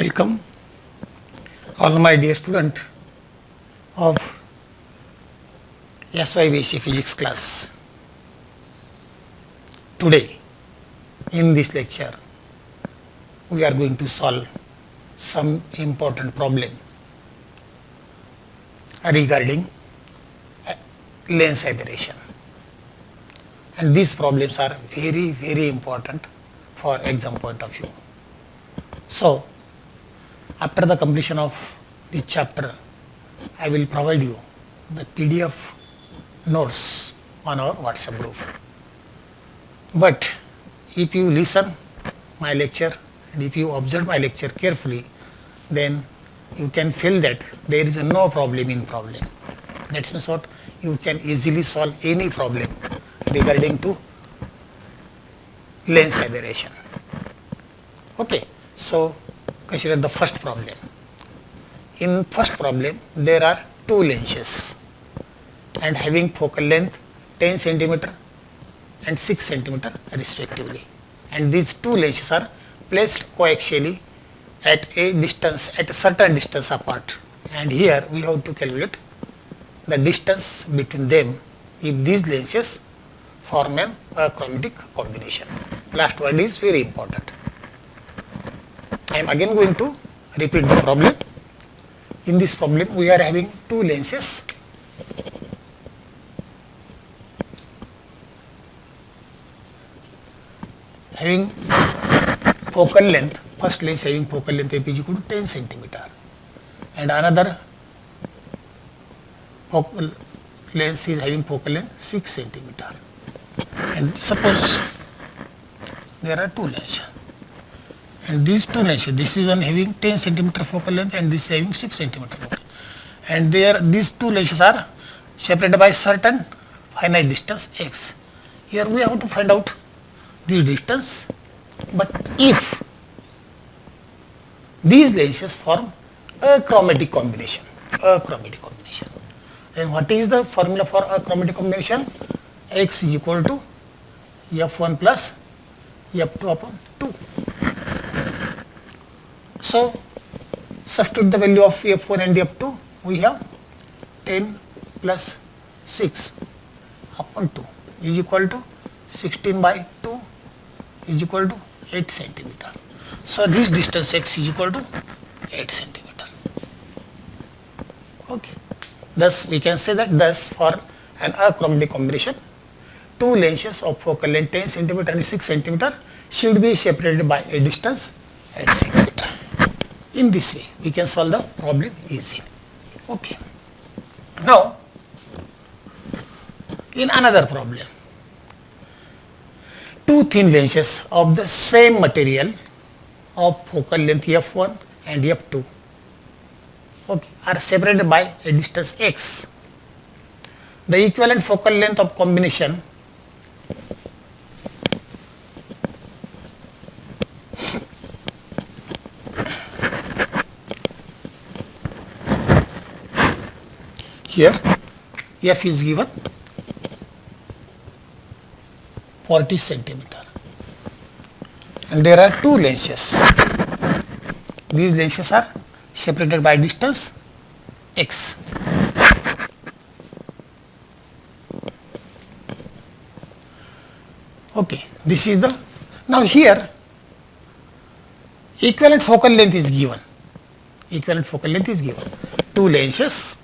Welcome all my dear student of SYBSc physics class. Today in this lecture we are going to solve some important problem regarding lens aberration, and these problems are very important for exam point of view. So after the completion of this chapter, I will provide you the PDF notes on our WhatsApp group. But if you listen my lecture and if you observe my lecture carefully, then you can feel that there is no problem in problem. That means what? You can easily solve any problem regarding to lens aberration. Okay, so consider the first problem. In first problem, there are two lenses and having focal length 10 centimeter and 6 centimeter respectively, and these two lenses are placed coaxially at a certain distance apart, and here we have to calculate the distance between them if these lenses form a chromatic combination. Last word is very important. I am again going to repeat the problem. In this problem we are having two lenses having focal length, first lens having focal length f is equal to 10 centimeter and another focal lens is having focal length 6 centimeter, and suppose there are two lenses. And these two lenses, this is one having 10 centimeter focal length and this is having 6 centimeter focal length, and these two lenses are separated by certain finite distance x. Here we have to find out this distance, but if these lenses form a chromatic combination, then what is the formula for a chromatic combination? X is equal to f1 plus f2 upon 2. So substitute the value of f1 and f2, we have 10 plus 6 upon 2 is equal to 16 by 2 is equal to 8 centimeter. So this distance x is equal to 8 centimeter. Okay. Thus we can say that thus for an achromatic combination, two lenses of focal length 10 centimeter and 6 centimeter should be separated by a distance 8 centimeter. In this way we can solve the problem easily. Okay. Now in another problem, two thin lenses of the same material of focal length f1 and f2, okay, are separated by a distance x. The equivalent focal length of combination here f is given 40 centimeter and there are two lenses. These lenses are separated by distance x. Okay, this is the, now here equivalent focal length is given. Two lenses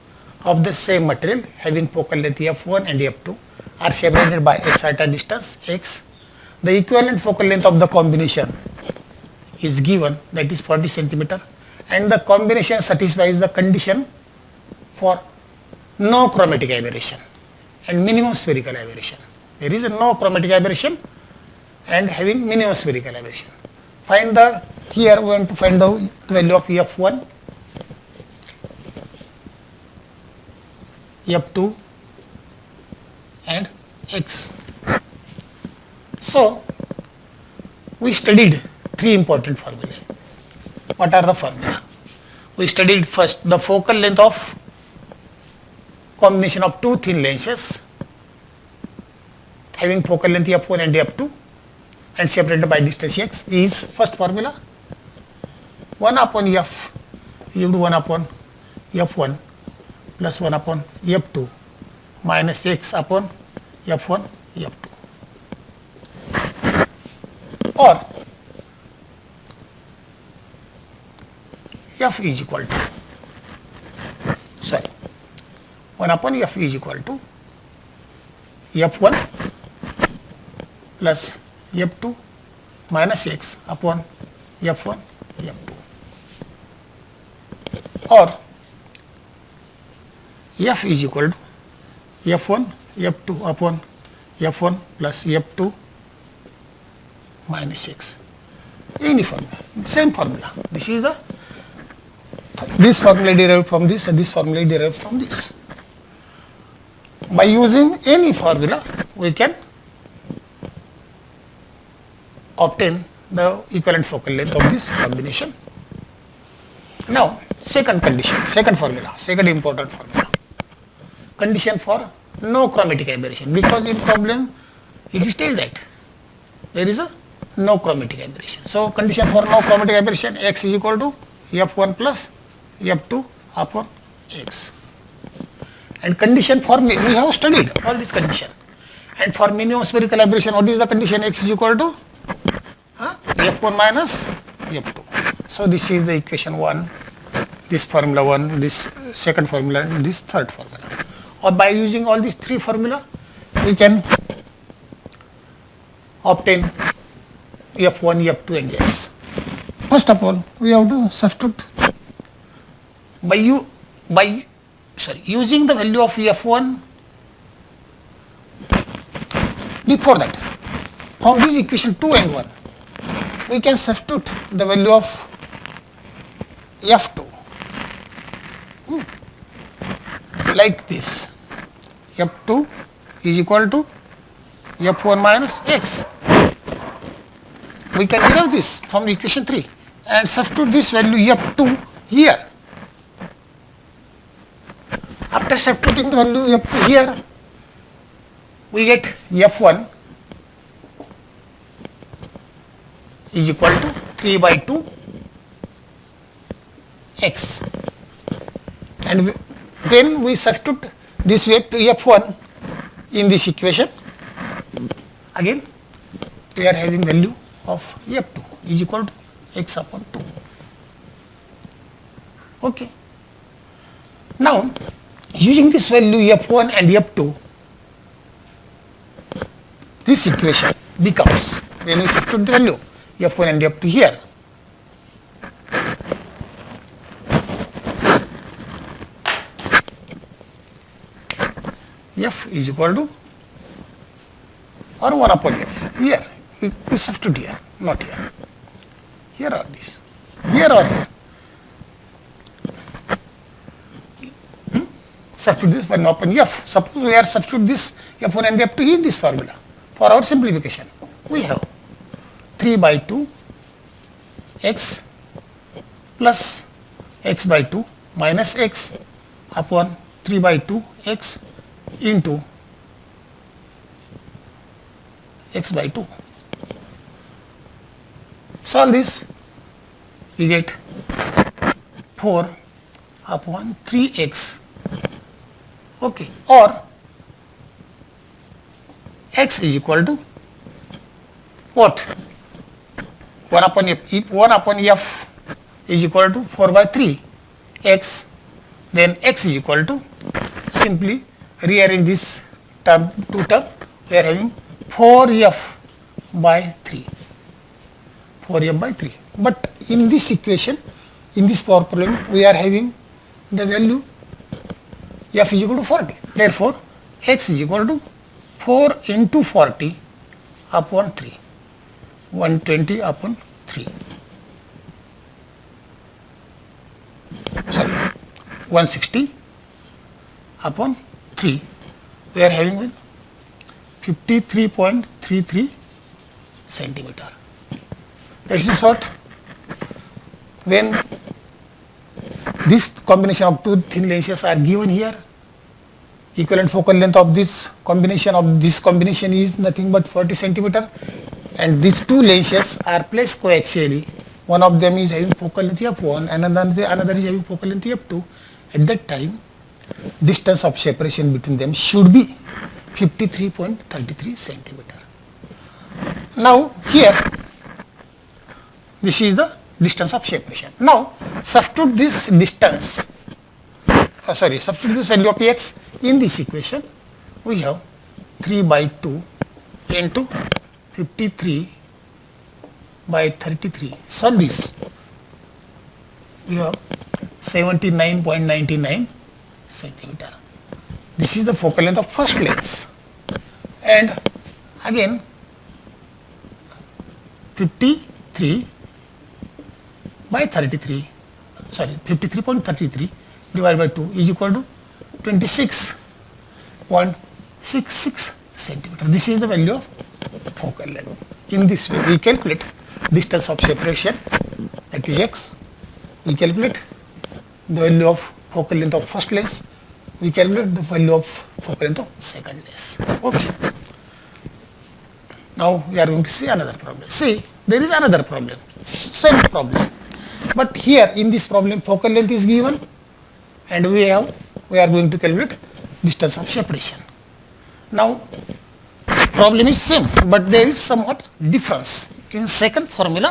of the same material having focal length f1 and f2 are separated by a certain distance x. The equivalent focal length of the combination is given, that is 40 centimeter, and the combination satisfies the condition for no chromatic aberration and minimum spherical aberration. There is a no chromatic aberration and having minimum spherical aberration. Find the, here we want to find the value of f1, f2 and x. So we studied three important formulae. What are the formula? We studied first the focal length of combination of two thin lenses having focal length f1 and f2 and separated by distance x is first formula. 1 upon f, you do 1 upon f1 plus 1 upon f2 minus x upon f1 f2, or f is equal to 1 upon f is equal to f1 plus f2 minus x upon f1 f2, or f is equal to f1 f2 upon f1 plus f2 minus x. Any formula, same formula. This formula derived from this and this formula derived from this. By using any formula, we can obtain the equivalent focal length of this combination. Now, second condition, second formula, second important formula. Condition for no chromatic aberration, because in problem it is told that there is a no chromatic aberration. So, condition for no chromatic aberration, x is equal to f1 plus f2 upon x. And condition for, we have studied all this condition. And for minimum spherical aberration, what is the condition? X is equal to f1 minus f2. So, this is the equation 1, this formula 1, this second formula, and this third formula. Or by using all these three formula, we can obtain f1, f2 and x. First of all, we have to substitute using the value of f1 before that. From this equation 2 and 1, we can substitute the value of f2 like this. f2 is equal to f1 minus x. We can derive this from equation 3 and substitute this value f2 here. After substituting the value f2 here, we get f1 is equal to 3 by 2 x, and when we substitute this f1 in this equation, again we are having value of f2 is equal to x upon 2. Okay. Now, using this value f1 and f2, this equation becomes, when we substitute the value f1 and f2 here, f is equal to or 1 upon f. Here we substitute here, not here. Here or this, here or here. Substitute this 1 upon f. Suppose we are substitute this f1 and f2 in this formula. For our simplification, we have 3 by 2 x plus x by 2 minus x upon 3 by 2 x into x by 2. Solve this, we get 4 upon 3x, okay, or x is equal to what? 1 upon f. If 1 upon f is equal to 4 by 3 x, then x is equal to, simply rearrange this term, two term, we are having 4f by 3, 4f by 3. But in this equation, in this power problem, we are having the value f is equal to 40. Therefore, x is equal to 4 into 40 upon 3, 120 upon 3. Sorry, 160 upon 3. We are having 53.33 centimeter. That is short. When this combination of two thin lenses are given here, equivalent focal length of this combination is nothing but 40 centimeter, and these two lenses are placed coaxially, one of them is having focal length f1 and another is having focal length f2, at that time distance of separation between them should be 53.33 centimeter. Now here this is the distance of separation. Now substitute this distance, substitute this value of x in this equation. We have 3 by 2 into 53 by 33. Solve this. We have 79.99 centimeter. This is the focal length of first lens. And again 53 by 33, 53.33 divided by 2 is equal to 26.66 centimeter. This is the value of focal length. In this way we calculate distance of separation, that is x. We calculate the value of focal length of first lens. We calculate the value of focal length of second lens. Okay. Now we are going to see another problem. See, there is another problem, same problem, but here in this problem focal length is given and we are going to calculate distance of separation. Now problem is same, but there is somewhat difference. In second problem,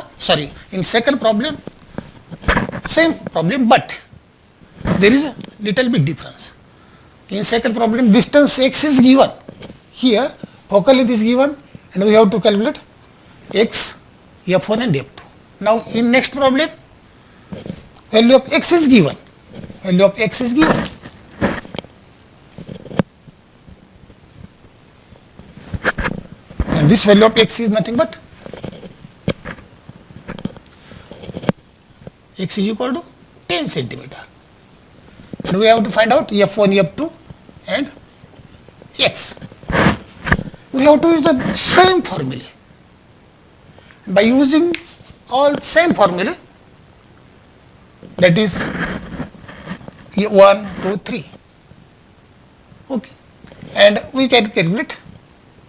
same problem, but there is a little bit difference. In second problem, distance x is given. Here focal length is given and we have to calculate x, f1 and f2. Now in next problem, value of x is given. Value of x is given. And this value of x is nothing but x is equal to 10 centimeter. And we have to find out f1, f2 and x. We have to use the same formula. By using all same formula, that is 1, 2, 3. Okay. And we can calculate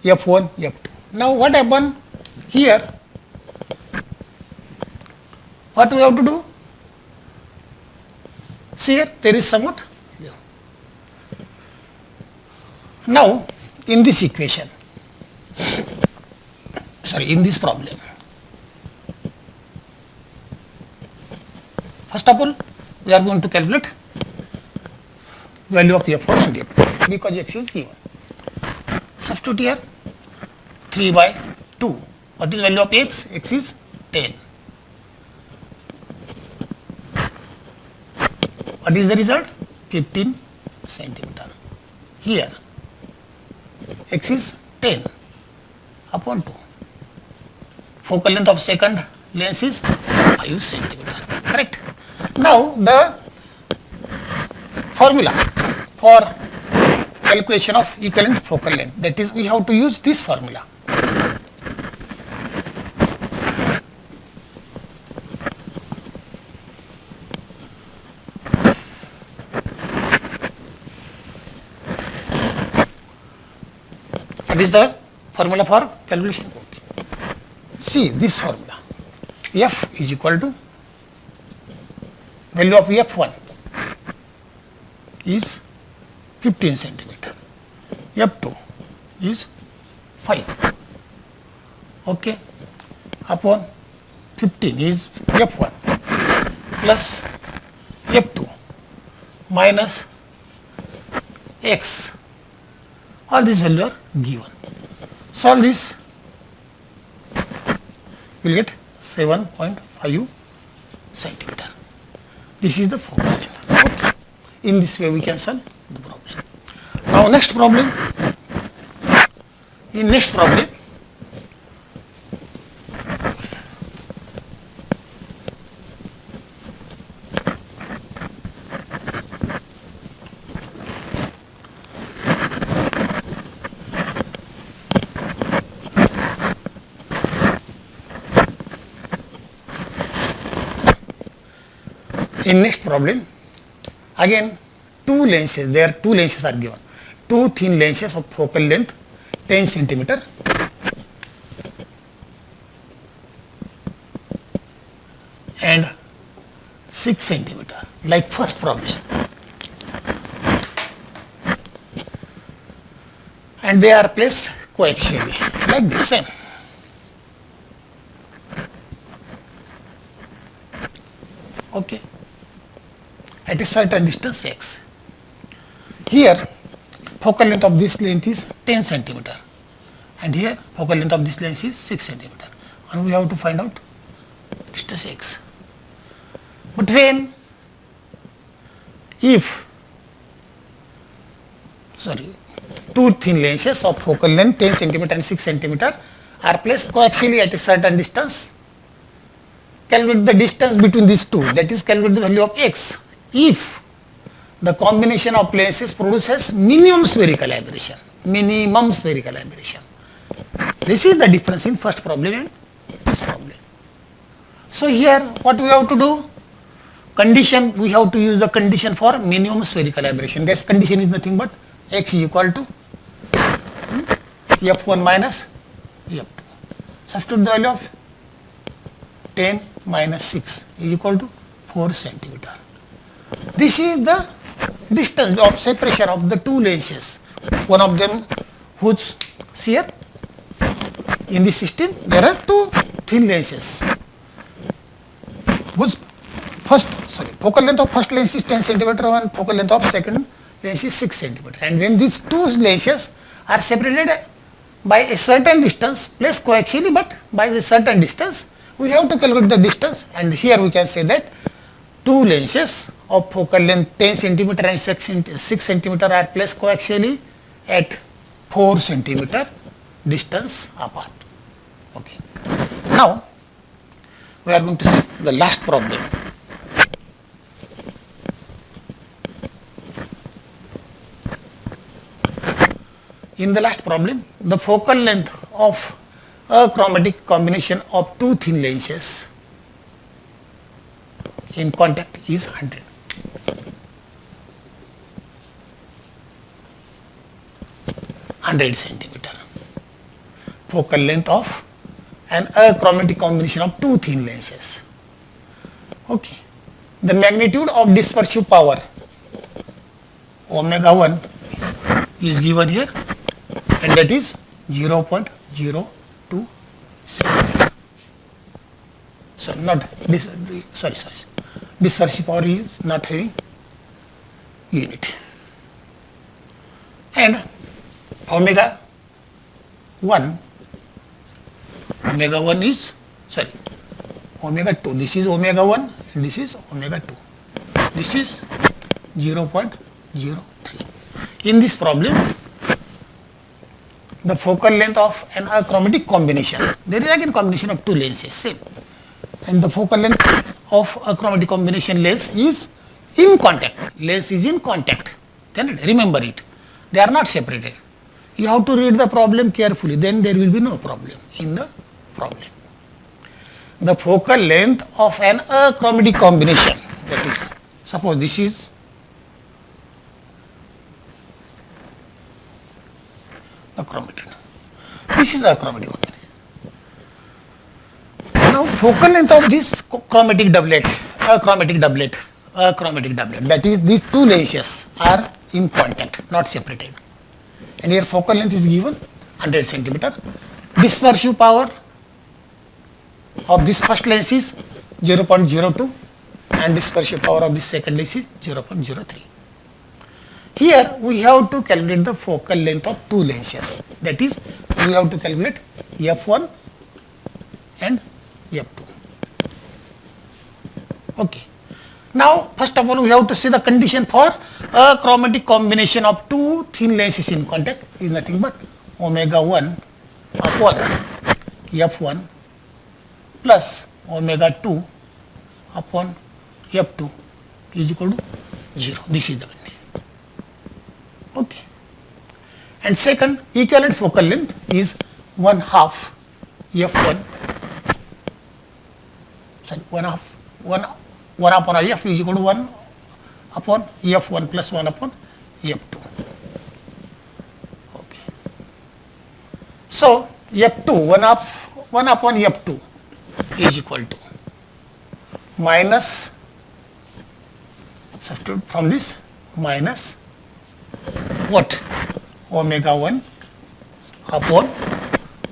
f1, f2. Now what happened here? What we have to do? See here, there is somewhat. Now in this equation, in this problem, first of all we are going to calculate value of f1 and f2 because x is given. Substitute here 3 by 2. What is value of x? X is 10. What is the result? 15 centimeter. Here x is 10 upon 2. Focal length of second lens is 5 centimeter. Correct. Now the formula for calculation of equivalent focal length, that is we have to use this formula. What is the formula for calculation? Okay. See this formula. F is equal to value of f1 is 15 centimeter. f2 is 5. Okay. Upon 15 is f1 plus f2 minus x. All these values are given. Solve this, we will get 7.5 centimeter. This is the focal length. Okay. In this way we can solve the problem. Now next problem. In next problem, again two lenses, there are two lenses are given, two thin lenses of focal length 10 centimeter. 6 centimeter like first problem, and they are placed coaxially like this same. Okay, at a certain distance x. Here focal length of this length is 10 centimeter, and here focal length of this length is 6 centimeter, and we have to find out distance x. But when if two thin lenses of focal length 10 centimeter and 6 centimeter are placed coaxially at a certain distance, calculate the distance between these two, that is calculate the value of x if the combination of lenses produces minimum spherical aberration. Minimum spherical aberration. This is the difference in first problem and this problem. So here what we have to do? Condition, we have to use the condition for minimum spherical aberration. This condition is nothing but x is equal to f1 minus f2. Substitute the value of 10 minus 6 is equal to 4 centimeter. This is the distance of separation of the two lenses. One of them whose here in this system there are two thin lenses whose focal length of first lens is 10 centimeter and focal length of second lens is 6 centimeter. And when these two lenses are separated by a certain distance, placed coaxially but by a certain distance, we have to calculate the distance, and here we can say that two lenses of focal length 10 centimeter and 6 centimeter are placed coaxially at 4 centimeter distance apart. Okay. Now we are going to see the last problem. In the last problem, the focal length of a chromatic combination of two thin lenses in contact is 100. Centimeter. Focal length of an achromatic combination of two thin lenses. Okay. The magnitude of dispersive power omega 1 is given here, and that is 0.02 centimeter. So not this. Dispersive power is not having unit, and omega 1 is omega 2. This is omega 1 and this is omega 2. This is 0.03. In this problem, the focal length of an achromatic combination, there is again combination of two lenses, same, and the focal length of achromatic combination lens is in contact. Lens is in contact. Then remember it. They are not separated. You have to read the problem carefully, then there will be no problem in the problem. The focal length of an achromatic combination, that is, suppose this is achromatic. This is achromatic combination. Now focal length of this chromatic doublet, that is, these two lenses are in contact, not separated. And here focal length is given 100 centimeter. Dispersive power of this first lens is 0.02 and dispersive power of this second lens is 0.03. Here we have to calculate the focal length of two lenses, that is, we have to calculate f1 and f2. Okay. Now first of all we have to see the condition for a chromatic combination of two thin lenses in contact is nothing but omega 1 upon f1 plus omega 2 upon f2 is equal to 0. This is the condition. Okay. And second, equivalent focal length is 1/2 f1, sorry, 1 upon f is equal to 1 upon f1 plus 1 upon f2. Okay. So f2, 1 upon f2 is equal to minus substitute from this minus what? Omega 1 upon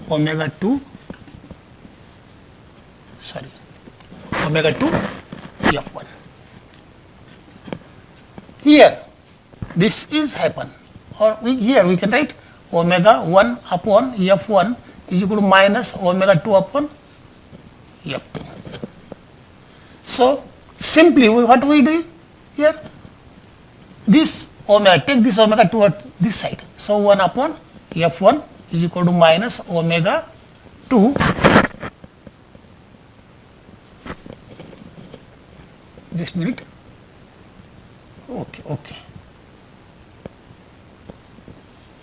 omega 2, sorry, omega 2 F1. Here this is happen, or here we can write omega 1 upon F1 is equal to minus omega 2 upon F2. So simply what we do here, this omega, take this omega 2 at this side. So 1 upon F1 is equal to minus omega 2 just minute. Okay.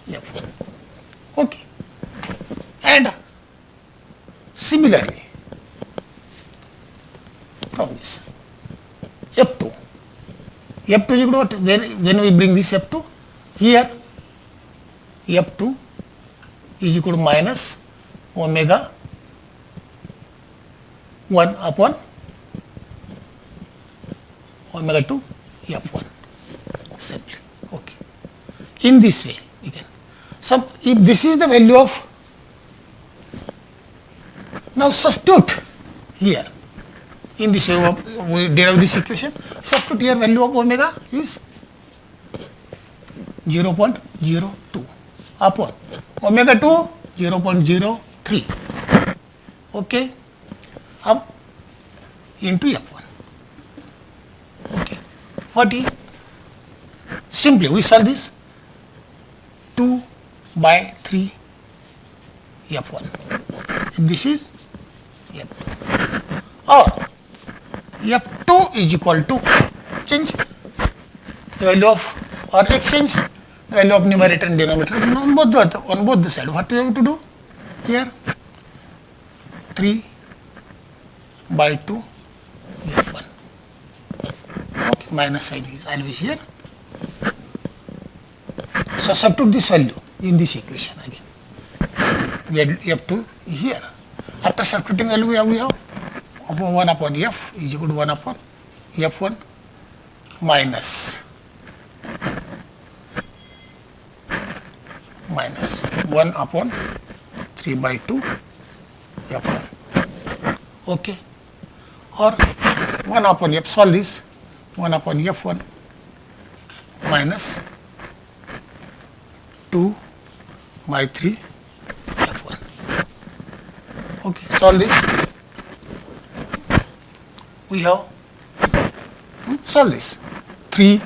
F1. Okay. And similarly from this F2 is equal to what? When we bring this F2 here, F2 is equal to minus omega 1 upon omega 2 F1 simply. Okay. In this way we can. So if this is the value of, now substitute here. In this way we derive this equation. Substitute here, value of omega is 0.02 upon omega 2 0.03. Okay, up into F1. Okay, what is? Simply we solve this 2 by 3 F1. This is F2. Or F2 is equal to, change the value of, or exchange the value of numerator and denominator on both the side. What we have to do here? 3 by 2 F1. Okay, minus sign is always here. So substitute this value in this equation again. We have F2 here. After substituting value we have 1 upon F is equal to 1 upon F1 minus 1 upon 3 by 2 F1. Okay. Or 1 upon F, solve this, 1 upon F1 minus 2 by 3 F1. Okay, solve this. We have solve this 3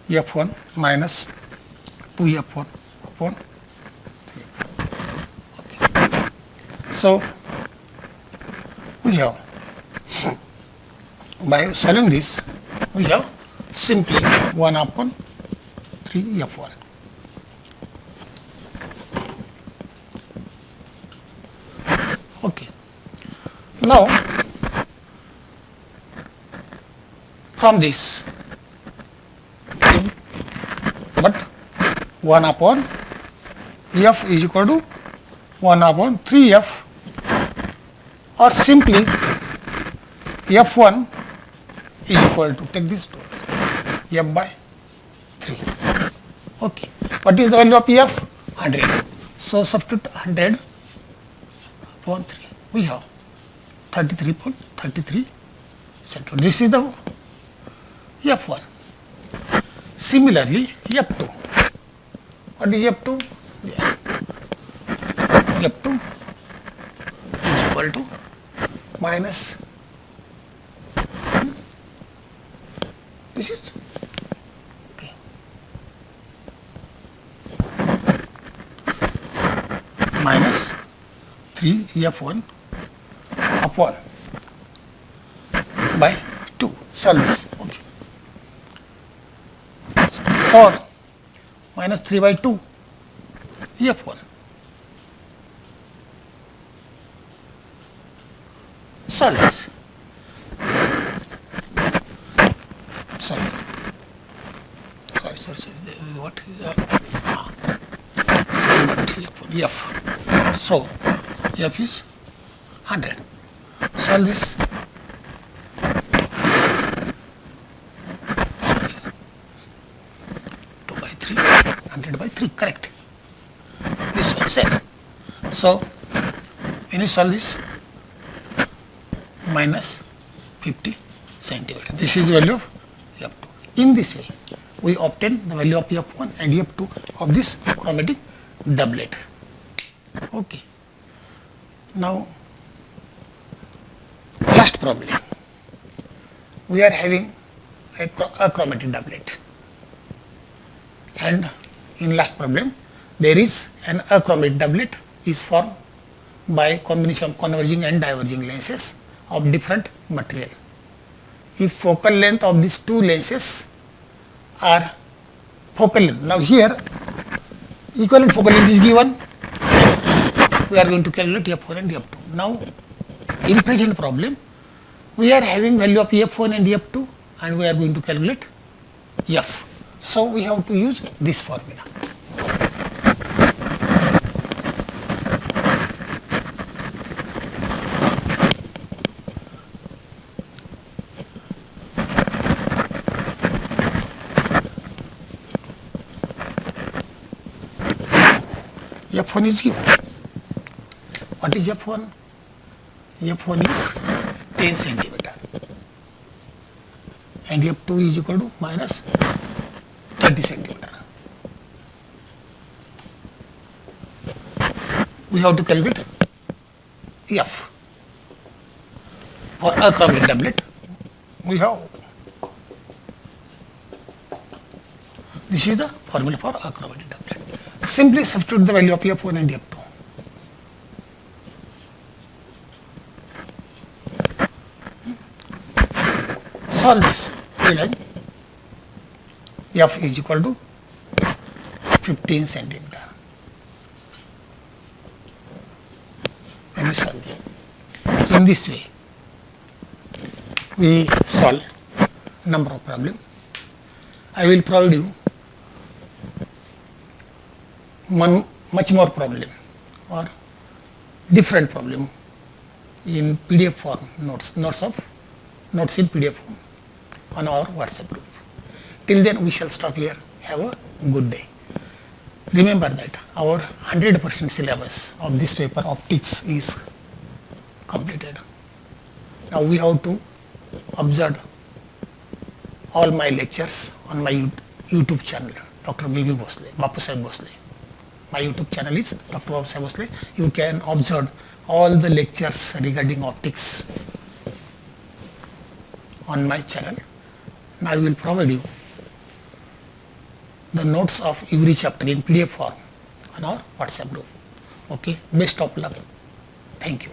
F1 minus 2 F1 upon 3 F1. Okay. So we have, by solving this, we have simply 1 upon 3 F1. Okay. Now, from this, but 1 upon F is equal to 1 upon 3F, or simply F1 is equal to, take this to F by 3. Okay. What is the value of F? 100. So substitute 100 upon 3. We have 33.33 centimeter. This is the F1. Similarly, F2. What is F2? Yeah. F2 is equal to minus, this is, okay, minus 3 F1 upon by 2. Solve this. Okay. Or minus 3 by 2 F1. Solve this. Sorry. What is that? F. So F is 100. Solve this. correct. This one same. So when you solve this, minus 50 centimeter. This is the value of F2. In this way, we obtain the value of F1 and F2 of this chromatic doublet. Okay. Now, last problem. We are having a chromatic doublet, and in last problem, there is an achromatic doublet is formed by combination of converging and diverging lenses of different material. If focal length of these two lenses are focal length, now here equivalent focal length is given, we are going to calculate F1 and F2. Now in present problem, we are having value of F1 and F2 and we are going to calculate F. So we have to use this formula. F1 is given. What is F1? F1 is 10 centimeter and F2 is equal to minus 30 centimeter. We have to calculate F. For achromatic doublet, we have, this is the formula for achromatic doublet. Simply substitute the value of F1 and F2. Solve this. We like F is equal to 15 centimeter. When we solve it. In this way, we solve number of problems. I will provide you one much more problem or different problem in PDF form, notes in PDF form on our WhatsApp group. Till then we shall stop here. Have a good day. Remember that our 100% syllabus of this paper optics is completed. Now we have to observe all my lectures on my YouTube channel, Dr. B.B. Bhosle, Bapu Sahib Bhosle. My YouTube channel is Dr. Bapu Sahib Bhosle. You can observe all the lectures regarding optics on my channel. Now I will provide you the notes of every chapter in PDF form on our WhatsApp group. Okay, best of luck. Thank you.